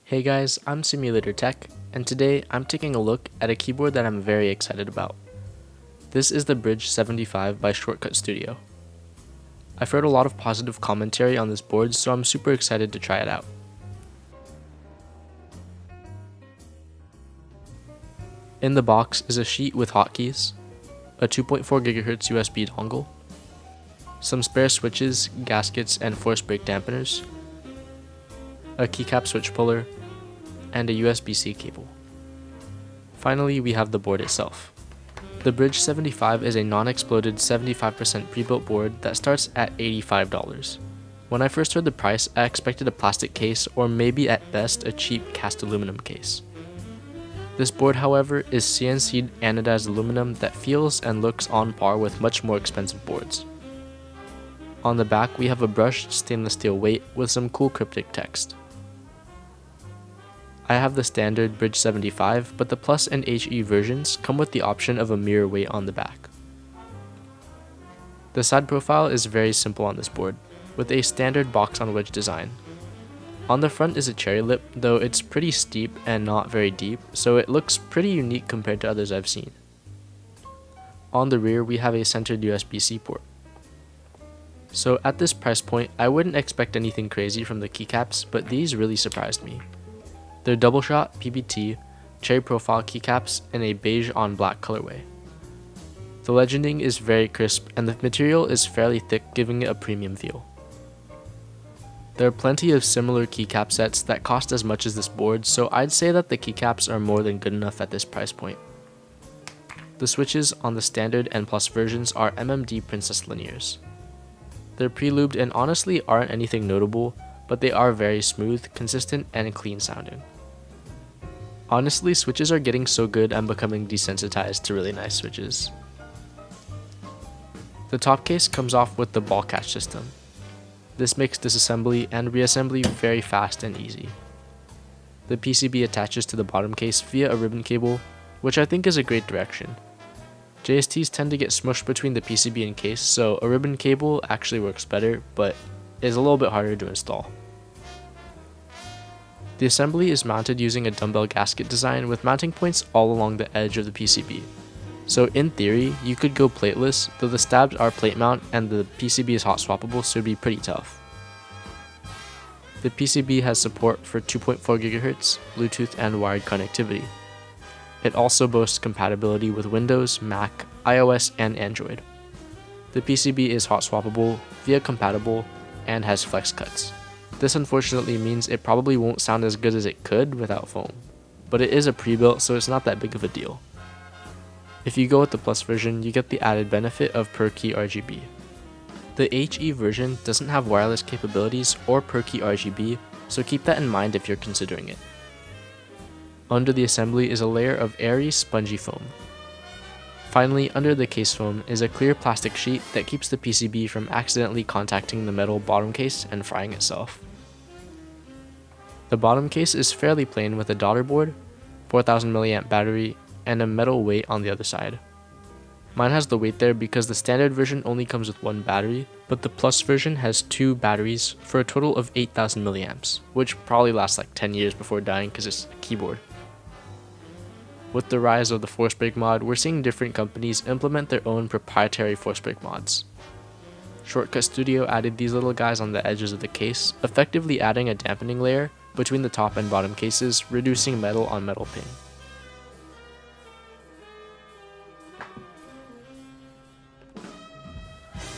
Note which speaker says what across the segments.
Speaker 1: Hey guys, I'm Simulator Tech, and today I'm taking a look at a keyboard that I'm very excited about. This is the Bridge75 by Shortcut Studio. I've heard a lot of positive commentary on this board, so I'm super excited to try it out. In the box is a sheet with hotkeys, a 2.4 GHz USB dongle, some spare switches, gaskets, and force brake dampeners, a keycap switch puller, and a USB-C cable. Finally, we have the board itself. The Bridge75 is a non-exploded 75% pre-built board that starts at $85. When I first heard the price, I expected a plastic case or maybe at best a cheap cast aluminum case. This board, however, is CNC'd anodized aluminum that feels and looks on par with much more expensive boards. On the back, we have a brushed stainless steel weight with some cool cryptic text. I have the standard Bridge75, but the Plus and HE versions come with the option of a mirror weight on the back. The side profile is very simple on this board, with a standard box on wedge design. On the front is a cherry lip, though it's pretty steep and not very deep, so it looks pretty unique compared to others I've seen. On the rear, we have a centered USB-C port. So at this price point, I wouldn't expect anything crazy from the keycaps, but these really surprised me. They're double shot, PBT, cherry profile keycaps, and a beige on black colorway. The legending is very crisp, and the material is fairly thick, giving it a premium feel. There are plenty of similar keycap sets that cost as much as this board, so I'd say that the keycaps are more than good enough at this price point. The switches on the standard and plus versions are MMD Princess Linears. They're pre-lubed and honestly aren't anything notable, but they are very smooth, consistent, and clean sounding. Honestly, switches are getting so good I'm becoming desensitized to really nice switches. The top case comes off with the ball catch system. This makes disassembly and reassembly very fast and easy. The PCB attaches to the bottom case via a ribbon cable, which I think is a great direction. JSTs tend to get smushed between the PCB and case, so a ribbon cable actually works better, but is a little bit harder to install. The assembly is mounted using a dumbbell gasket design with mounting points all along the edge of the PCB. So in theory, you could go plateless, though the stabs are plate mount and the PCB is hot swappable, so it'd be pretty tough. The PCB has support for 2.4 GHz, Bluetooth, and wired connectivity. It also boasts compatibility with Windows, Mac, iOS, and Android. The PCB is hot swappable, VIA compatible, and has flex cuts. This unfortunately means it probably won't sound as good as it could without foam, but it is a pre-built, so it's not that big of a deal. If you go with the Plus version, you get the added benefit of per key RGB. The HE version doesn't have wireless capabilities or per key RGB, so keep that in mind if you're considering it. Under the assembly is a layer of airy, spongy foam. Finally, under the case foam is a clear plastic sheet that keeps the PCB from accidentally contacting the metal bottom case and frying itself. The bottom case is fairly plain with a daughter board, 4000 mAh battery, and a metal weight on the other side. Mine has the weight there because the standard version only comes with one battery, but the Plus version has two batteries for a total of 8000 mAh, which probably lasts like 10 years before dying because it's a keyboard. With the rise of the force brake mod, we're seeing different companies implement their own proprietary force brake mods. Shortcut Studio added these little guys on the edges of the case, effectively adding a dampening layer between the top and bottom cases, reducing metal on metal ping.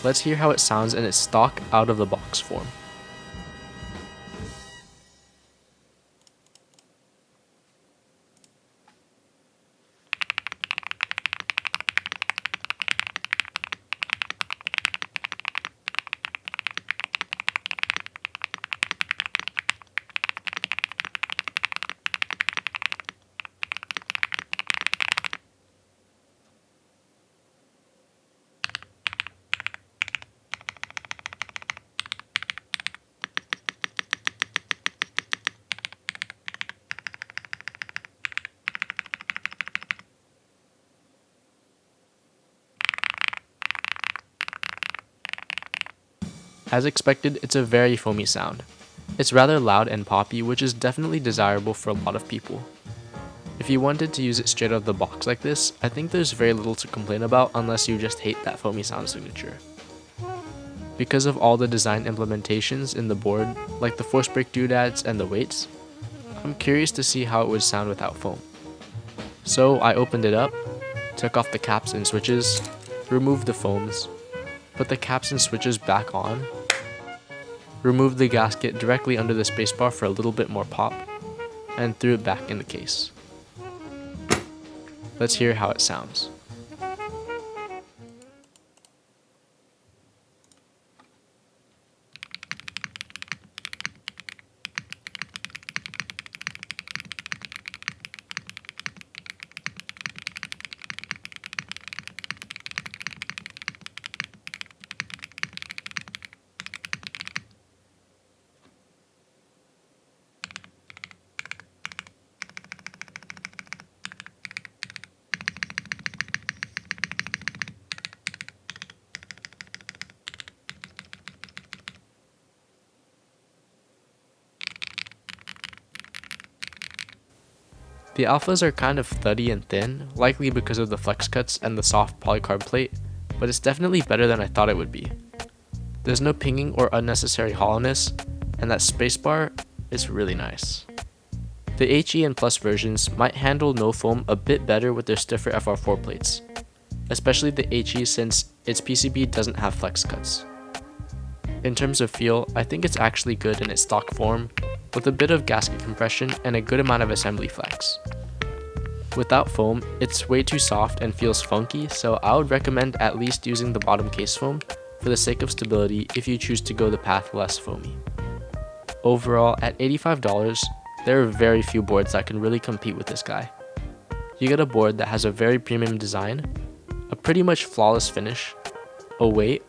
Speaker 1: Let's hear how it sounds in its stock out-of-the-box form. As expected, it's a very foamy sound. It's rather loud and poppy, which is definitely desirable for a lot of people. If you wanted to use it straight out of the box like this, I think there's very little to complain about unless you just hate that foamy sound signature. Because of all the design implementations in the board, like the force brake doodads and the weights, I'm curious to see how it would sound without foam. So I opened it up, took off the caps and switches, removed the foams, put the caps and switches back on, removed the gasket directly under the spacebar for a little bit more pop, and threw it back in the case. Let's hear how it sounds. The alphas are kind of thuddy and thin, likely because of the flex cuts and the soft polycarb plate, but it's definitely better than I thought it would be. There's no pinging or unnecessary hollowness, and that spacebar is really nice. The HE and Plus versions might handle no foam a bit better with their stiffer FR4 plates, especially the HE since its PCB doesn't have flex cuts. In terms of feel, I think it's actually good in its stock form, with a bit of gasket compression and a good amount of assembly flex. Without foam, it's way too soft and feels funky, so I would recommend at least using the bottom case foam for the sake of stability if you choose to go the path less foamy. Overall, at $85, there are very few boards that can really compete with this guy. You get a board that has a very premium design, a pretty much flawless finish, a weight,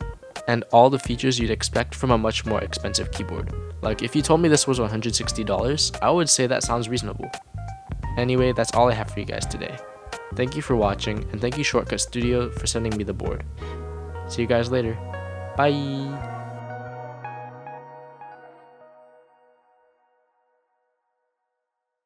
Speaker 1: and all the features you'd expect from a much more expensive keyboard. Like, if you told me this was $160, I would say that sounds reasonable. Anyway, that's all I have for you guys today. Thank you for watching, and thank you Shortcut Studio for sending me the board. See you guys later. Bye!